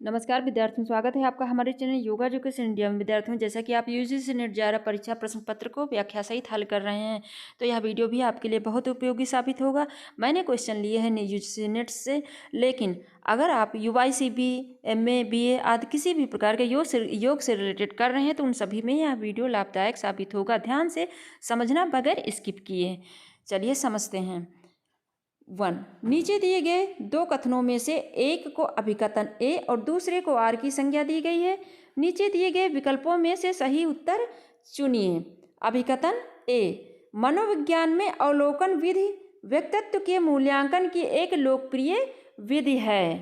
नमस्कार विद्यार्थियों, स्वागत है आपका हमारे चैनल योगा एजुकेशन इंडिया में। विद्यार्थियों, जैसा कि आप यूजीसी नेट JARA परीक्षा प्रश्न पत्र को व्याख्या सहित हल कर रहे हैं, तो यह वीडियो भी आपके लिए बहुत उपयोगी साबित होगा। मैंने क्वेश्चन लिए हैं यूजीसी नेट से, लेकिन अगर आप UICB, MA, BA आदि किसी भी प्रकार के योग से रिलेटेड कर रहे हैं तो उन सभी में यह वीडियो लाभदायक साबित होगा। ध्यान से समझना बगैर स्किप किए। चलिए समझते हैं। 1. नीचे दिए गए दो कथनों में से एक को अभिकथन ए और दूसरे को आर की संज्ञा दी गई है। नीचे दिए गए विकल्पों में से सही उत्तर चुनिए। अभिकथन ए, मनोविज्ञान में अवलोकन विधि व्यक्तित्व के मूल्यांकन की एक लोकप्रिय विधि है।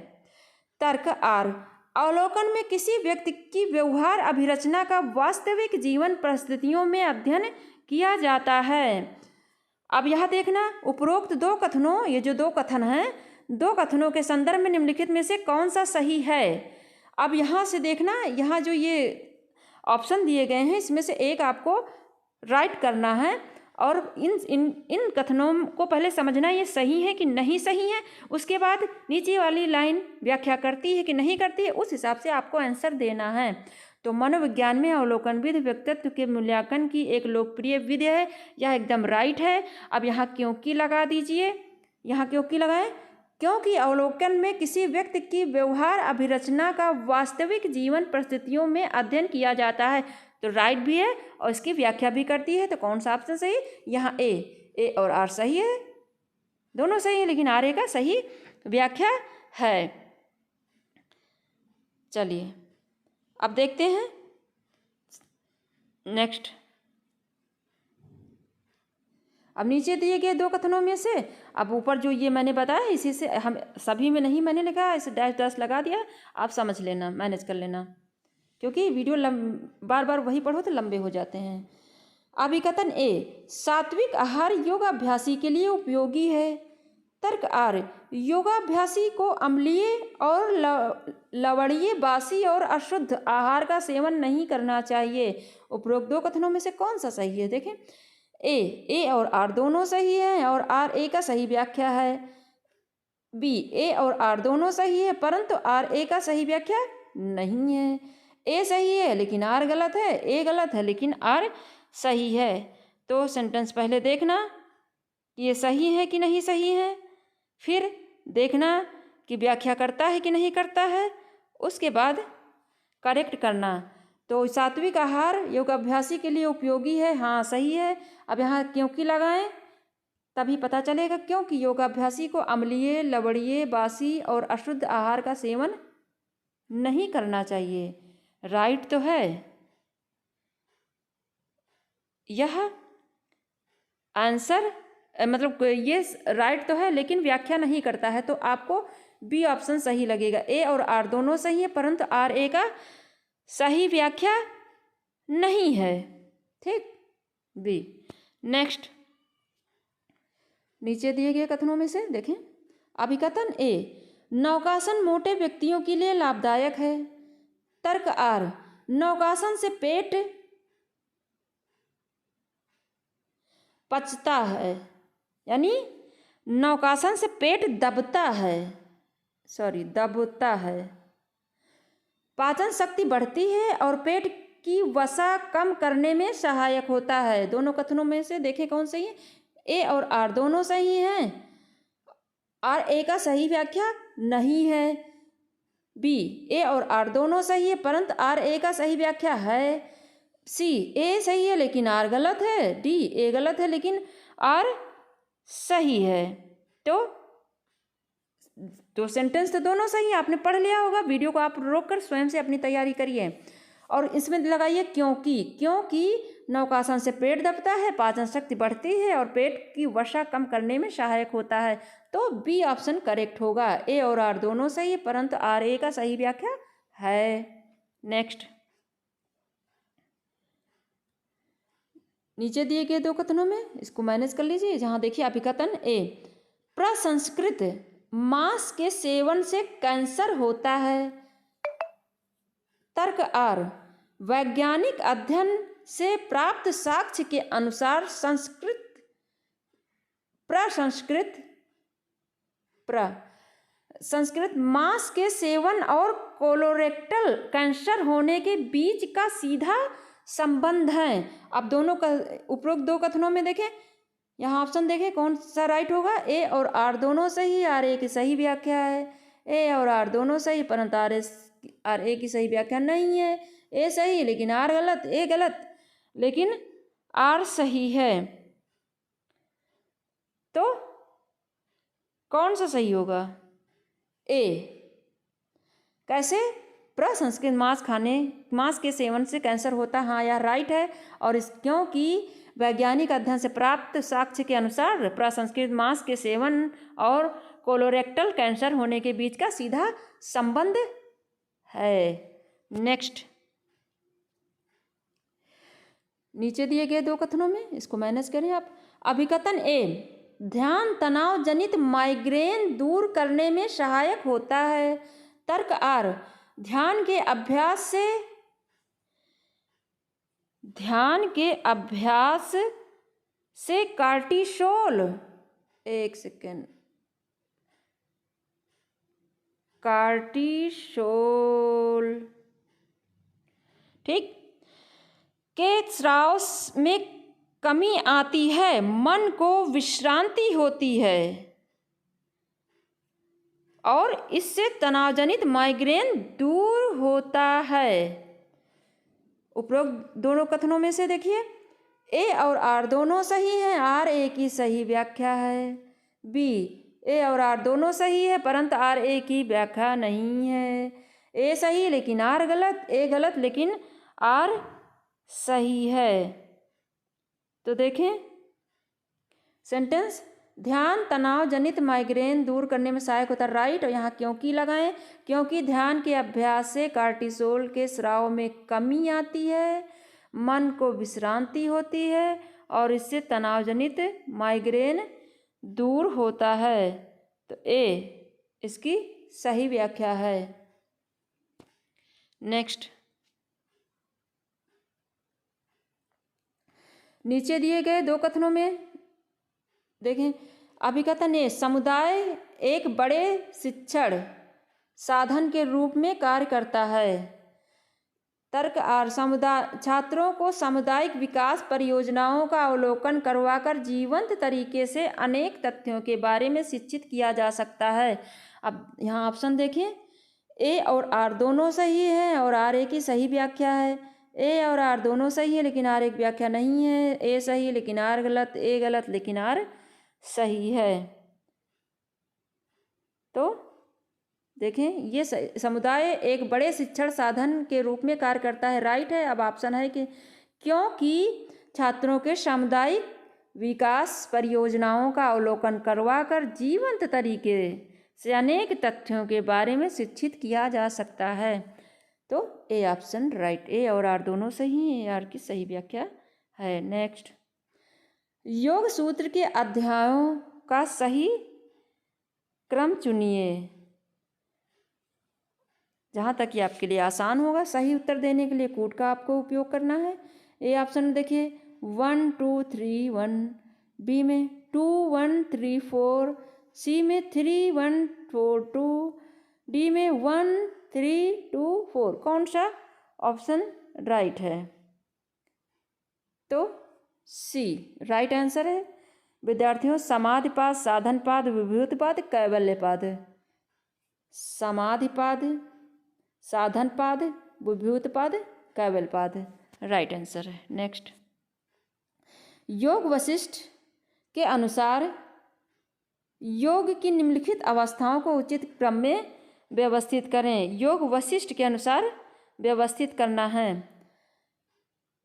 तर्क आर, अवलोकन में किसी व्यक्ति की व्यवहार अभिरचना का वास्तविक जीवन परिस्थितियों में अध्ययन किया जाता है। अब यह देखना, उपरोक्त दो कथनों, ये जो दो कथन हैं, दो कथनों के संदर्भ में निम्नलिखित में से कौन सा सही है। अब यहाँ से देखना, यहाँ जो ये ऑप्शन दिए गए हैं इसमें से एक आपको राइट करना है और इन कथनों को पहले समझना ये सही है कि नहीं सही है। उसके बाद नीचे वाली लाइन व्याख्या करती है कि नहीं करती है, उस हिसाब से आपको आंसर देना है। तो मनोविज्ञान में अवलोकन विधि व्यक्तित्व के मूल्यांकन की एक लोकप्रिय विधि है, यह एकदम राइट है। अब यहाँ क्योंकि लगा दीजिए, यहाँ क्योंकि लगाएं, क्योंकि अवलोकन में किसी व्यक्ति की व्यवहार अभिरचना का वास्तविक जीवन परिस्थितियों में अध्ययन किया जाता है, तो राइट भी है और इसकी व्याख्या भी करती है। तो कौन सा ऑप्शन सही? यहाँ ए और आर सही है, दोनों सही है, लेकिन आर ए का सही व्याख्या है। चलिए अब देखते हैं नेक्स्ट। अब नीचे दिए गए दो कथनों में से, अब ऊपर जो ये मैंने बताया इसी से, हम सभी में नहीं मैंने लिखा, इसे डैश लगा दिया, आप समझ लेना, मैनेज कर लेना, क्योंकि वीडियो बार बार वही पढ़ो तो लंबे हो जाते हैं। अभिकथन ए, सात्विक आहार योगाभ्यासी के लिए उपयोगी है। तर्क आर, योगाभ्यासी को अम्लीय और लवणीय, बासी और अशुद्ध आहार का सेवन नहीं करना चाहिए। उपरोक्त दो कथनों में से कौन सा सही है? देखें, ए और आर दोनों सही हैं और आर ए का सही व्याख्या है। बी, ए और आर दोनों सही है परंतु आर ए का सही व्याख्या नहीं है। ए सही है लेकिन आर गलत है, ए गलत है लेकिन आर सही है। तो सेंटेंस पहले देखना कि ये सही है कि नहीं सही है, फिर देखना कि व्याख्या करता है कि नहीं करता है, उसके बाद करेक्ट करना। तो सात्विक आहार योगाभ्यासी के लिए उपयोगी है, हाँ सही है। अब यहाँ क्योंकि लगाएं, तभी पता चलेगा, क्योंकि योगाभ्यासी को अम्लीय, लवणीय, बासी और अशुद्ध आहार का सेवन नहीं करना चाहिए। राइट तो है यह आंसर, मतलब ये राइट तो है लेकिन व्याख्या नहीं करता है, तो आपको बी ऑप्शन सही लगेगा। ए और आर दोनों सही है परंतु आर ए का सही व्याख्या नहीं है। ठीक, बी। नेक्स्ट, नीचे दिए गए कथनों में से देखें। अभिकथन ए, नौकासन मोटे व्यक्तियों के लिए लाभदायक है। तर्क आर, नौकासन से पेट पचता है, यानी नौकासन से पेट दबता है, पाचन शक्ति बढ़ती है और पेट की वसा कम करने में सहायक होता है। दोनों कथनों में से देखें कौन सही है। ए और आर दोनों सही हैं, आर ए का सही व्याख्या नहीं है। बी, ए और आर दोनों सही है परंतु आर ए का सही व्याख्या है। सी, ए सही है लेकिन आर गलत है। डी, ए गलत है लेकिन आर सही है। तो सेंटेंस तो दोनों सही है, आपने पढ़ लिया होगा। वीडियो को आप रोककर स्वयं से अपनी तैयारी करिए और इसमें लगाइए क्योंकि नौकासन से पेट दबता है, पाचन शक्ति बढ़ती है और पेट की वसा कम करने में सहायक होता है। तो बी ऑप्शन करेक्ट होगा। ए और आर दोनों सही है परंतु आर ए का सही व्याख्या है। नेक्स्ट, नीचे दिए गए दो कथनों में इसको मैनेज कर लीजिए। जहाँ देखिए अभिकथन ए, प्रसंस्कृत मांस के सेवन से कैंसर होता है। तर्क आर, वैज्ञानिक अध्ययन से प्राप्त साक्ष्य के अनुसार प्रसंस्कृत संस्कृत मांस के सेवन और कोलोरेक्टल कैंसर होने के बीच का सीधा संबंध है। अब दोनों का उपरोक्त दो कथनों में देखें, यहाँ ऑप्शन देखें कौन सा राइट होगा। ए और आर दोनों सही, आर ए की सही व्याख्या है। ए और आर दोनों सही, परंतु आर ए की सही व्याख्या नहीं है। ए सही लेकिन आर गलत, ए गलत लेकिन आर सही है। तो कौन सा सही होगा? ए। कैसे? प्रसंस्कृत मांस के सेवन से कैंसर होता, हाँ यह राइट है। और इस क्योंकि वैज्ञानिक अध्ययन से प्राप्त साक्ष्य के अनुसार प्रसंस्कृत मांस के सेवन और कोलोरेक्टल कैंसर होने के बीच का सीधा संबंध है। नेक्स्ट, नीचे दिए गए दो कथनों में इसको मैनेज करें आप। अभिकथन ए, ध्यान तनाव जनित माइग्रेन दूर करने में सहायक होता है। तर्क आर, ध्यान के अभ्यास से कार्टिसोल, एक सेकेंड, कार्टिसोल ठीक के स्राव में कमी आती है, मन को विश्रांति होती है और इससे तनावजनित माइग्रेन दूर होता है। उपरोक्त दोनों कथनों में से देखिए, ए और आर दोनों सही हैं, आर ए की सही व्याख्या है। बी, ए और आर दोनों सही है परंतु आर ए की व्याख्या नहीं है। ए सही लेकिन आर गलत, ए गलत लेकिन आर सही है। तो देखें सेंटेंस, ध्यान तनाव जनित माइग्रेन दूर करने में सहायक होता है, राइट। और यहाँ क्योंकि लगाएं, क्योंकि ध्यान के अभ्यास से कार्टिसोल के स्राव में कमी आती है, मन को विश्रांति होती है और इससे तनाव जनित माइग्रेन दूर होता है। तो ए इसकी सही व्याख्या है। नेक्स्ट, नीचे दिए गए दो कथनों में देखें। अभिकथन ए, समुदाय एक बड़े शिक्षण साधन के रूप में कार्य करता है। तर्क आर, छात्रों को सामुदायिक विकास परियोजनाओं का अवलोकन करवाकर जीवंत तरीके से अनेक तथ्यों के बारे में शिक्षित किया जा सकता है। अब यहाँ ऑप्शन देखें, ए और आर दोनों सही हैं और आर ए की सही व्याख्या है। ए और आर दोनों सही है लेकिन आर एक व्याख्या नहीं है। ए सही लेकिन आर गलत, ए गलत लेकिन आर सही है। तो देखें, ये समुदाय एक बड़े शिक्षण साधन के रूप में कार्य करता है, राइट है। अब ऑप्शन है कि क्योंकि छात्रों के सामुदायिक विकास परियोजनाओं का अवलोकन करवाकर जीवंत तरीके से अनेक तथ्यों के बारे में शिक्षित किया जा सकता है। तो ए ऑप्शन राइट, ए और आर दोनों सही हैं, आर की सही व्याख्या है। नेक्स्ट, योग सूत्र के अध्यायों का सही क्रम चुनिए। जहाँ तक कि आपके लिए आसान होगा, सही उत्तर देने के लिए कोड का आपको उपयोग करना है। ए ऑप्शन देखिए 1 2 3 1, बी में 2 1 3 4, सी में 3 1 4 2, डी में 1 3 2 4। कौन सा ऑप्शन राइट है? तो सी राइट आंसर है। विद्यार्थियों, समाधिपाद, साधनपाद, विभूतिपाद, कैवल्यपाद। समाधिपाद, साधनपाद, विभूतिपाद, कैवल्यपाद राइट आंसर है। नेक्स्ट, योग वशिष्ठ के अनुसार योग की निम्नलिखित अवस्थाओं को उचित क्रम में व्यवस्थित करें। योग वशिष्ठ के अनुसार व्यवस्थित करना है।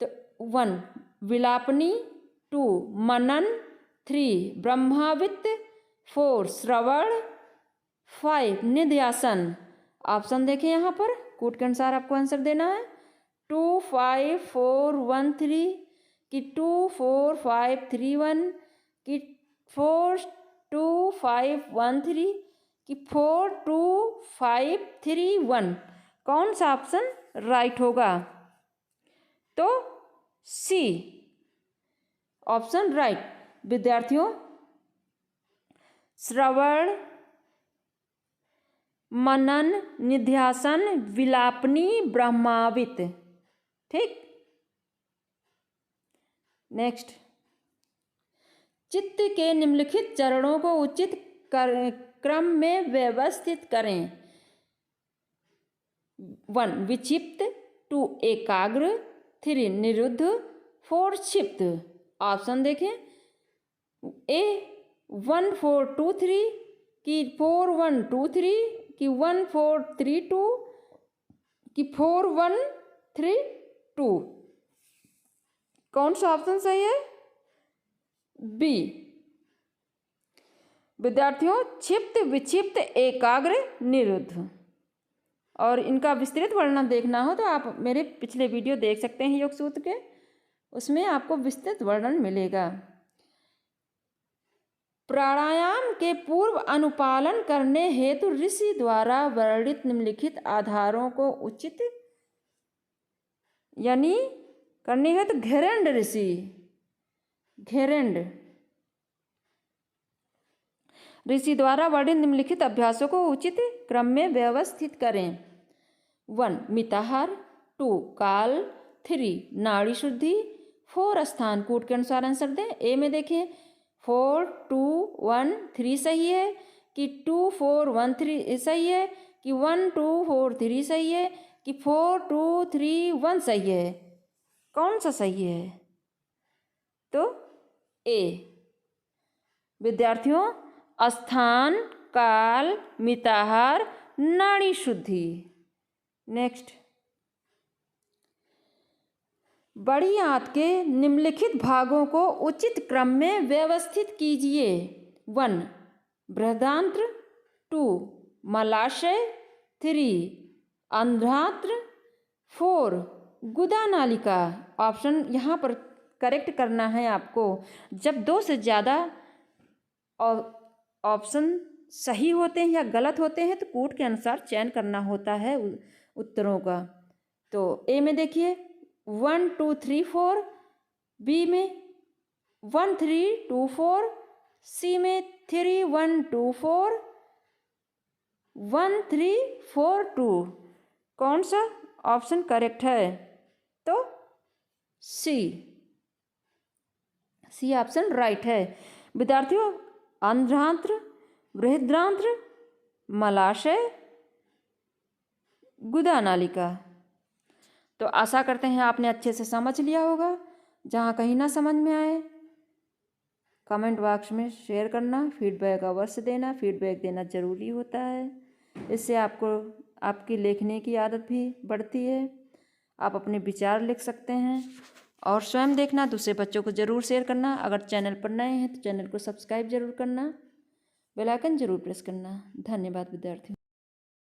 तो 1 विलापनी, 2 मनन, 3 ब्रह्मावित, 4 श्रवण, 5 निध्यासन। ऑप्शन देखें यहाँ पर, कोड के अनुसार आपको आंसर देना है। 2 5 4 1 3 कि 2 4 5 3 1 कि 4 2 5 1 3 कि 4 2 5 3 1। कौन सा ऑप्शन राइट होगा? तो सी ऑप्शन राइट। विद्यार्थियों, श्रवण, मनन, निध्यासन, विलापनी, ब्रह्मावित। ठीक। नेक्स्ट, चित्त के निम्नलिखित चरणों को उचित क्रम में व्यवस्थित करें। 1 विक्षिप्त, 2 एकाग्र, 3 निरुद्ध, 4 क्षिप्त। ऑप्शन देखें, ए 1 4 2 3 कि 4 1 2 3 कि 1 4 3 2 कि 4 1 3 2। कौन सा ऑप्शन सही है? बी। विद्यार्थियों, क्षिप्त, विक्षिप्त, एकाग्र, निरुद्ध। और इनका विस्तृत वर्णन देखना हो तो आप मेरे पिछले वीडियो देख सकते हैं योग सूत्र के, उसमें आपको विस्तृत वर्णन मिलेगा। प्राणायाम के पूर्व अनुपालन करने हेतु ऋषि द्वारा वर्णित निम्नलिखित आधारों को उचित यानी करने हेतु घेरंड ऋषि, घेरंड ऋषि द्वारा वर्णित निम्नलिखित अभ्यासों को उचित क्रम में व्यवस्थित करें। 1 मिताहार, 2 काल, 3 नाड़ी शुद्धि, 4 स्थान कूट के अनुसार आंसर दें। ए में देखें 4 2 1 3 सही है कि 2 4 1 3 सही है कि 1 2 4 3 सही है कि 4 2 3 1 सही है। कौन सा सही है? तो ए। विद्यार्थियों, स्थान, काल, मिताहार, नाड़ी शुद्धि। नेक्स्ट, बड़ी आंत के निम्नलिखित भागों को उचित क्रम में व्यवस्थित कीजिए। 1 बृहदांत्र, 2 मलाशय, 3 अंधांत्र, 4 गुदा नालिका। ऑप्शन यहाँ पर करेक्ट करना है आपको। जब 2 से ज़्यादा ऑप्शन सही होते हैं या गलत होते हैं तो कूट के अनुसार चयन करना होता है उत्तरों का। तो ए में देखिए 1 2 3 4, बी में 1 3 2 4, सी में 3 1 2 4, 1 3 4 2। कौन सा ऑप्शन करेक्ट है? तो सी, सी ऑप्शन राइट है। विद्यार्थियों, अंध्रांत्र, बृहद्रांत्र, मलाशय, गुदा नालिका। तो आशा करते हैं आपने अच्छे से समझ लिया होगा। जहाँ कहीं ना समझ में आए कमेंट बॉक्स में शेयर करना, फीडबैक अवश्य देना। फीडबैक देना ज़रूरी होता है, इससे आपको आपकी लिखने की आदत भी बढ़ती है। आप अपने विचार लिख सकते हैं और स्वयं देखना, दूसरे बच्चों को ज़रूर शेयर करना। अगर चैनल पर नए हैं तो चैनल को सब्सक्राइब जरूर करना, बेल आइकन जरूर प्रेस करना। धन्यवाद विद्यार्थियों।